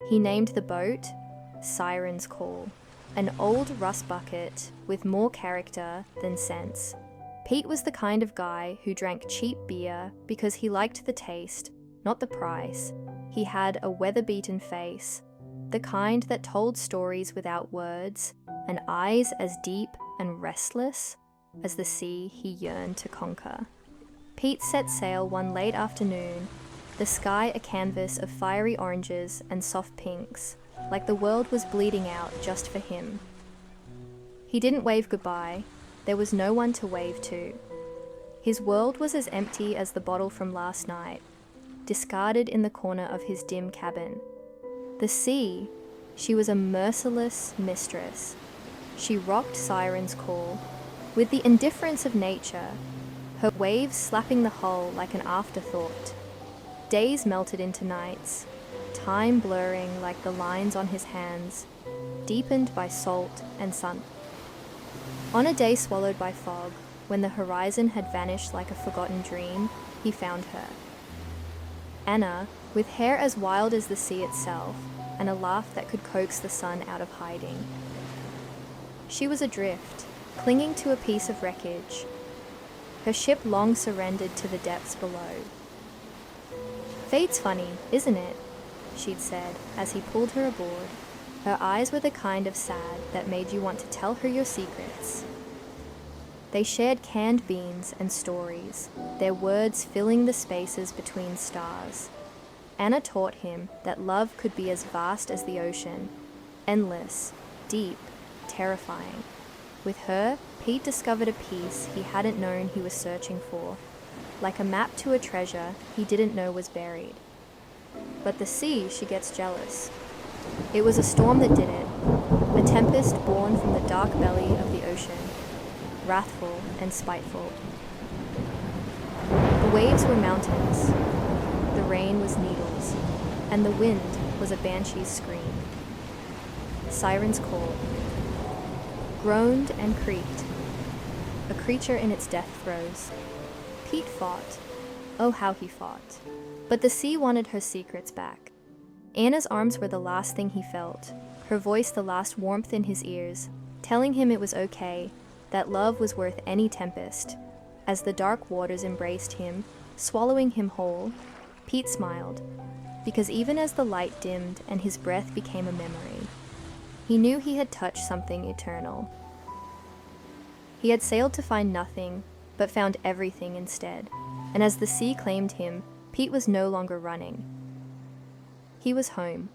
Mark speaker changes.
Speaker 1: He named the boat Siren's Call, an old rust bucket with more character than sense. Pete was the kind of guy who drank cheap beer because he liked the taste, not the price. He had a weather-beaten face, the kind that told stories without words, and eyes as deep and restless as the sea he yearned to conquer. Pete set sail one late afternoon, the sky a canvas of fiery oranges and soft pinks, like the world was bleeding out just for him. He didn't wave goodbye. There was no one to wave to. His world was as empty as the bottle from last night, discarded in the corner of his dim cabin. The sea, she was a merciless mistress. She rocked Siren's Call with the indifference of nature, her waves slapping the hull like an afterthought. Days melted into nights, time blurring like the lines on his hands, deepened by salt and sun. On a day swallowed by fog, when the horizon had vanished like a forgotten dream, he found her. Anna, with hair as wild as the sea itself, and a laugh that could coax the sun out of hiding. She was adrift, clinging to a piece of wreckage. Her ship long surrendered to the depths below. "Fate's funny, isn't it?" she'd said as he pulled her aboard. Her eyes were the kind of sad that made you want to tell her your secrets. They shared canned beans and stories, their words filling the spaces between stars. Anna taught him that love could be as vast as the ocean, endless, deep, terrifying. With her, Pete discovered a peace he hadn't known he was searching for, like a map to a treasure he didn't know was buried. But the sea, she gets jealous. It was a storm that did it, a tempest born from the dark belly of the ocean, wrathful and spiteful. The waves were mountains, the rain was needles, and the wind was a banshee's scream. Siren's Call groaned and creaked, a creature in its death throes. Pete fought. Oh, how he fought. But the sea wanted her secrets back. Anna's arms were the last thing he felt, her voice the last warmth in his ears, telling him it was okay, that love was worth any tempest. As the dark waters embraced him, swallowing him whole, Pete smiled, because even as the light dimmed and his breath became a memory, he knew he had touched something eternal. He had sailed to find nothing, but found everything instead, and as the sea claimed him, Pete was no longer running. He was home.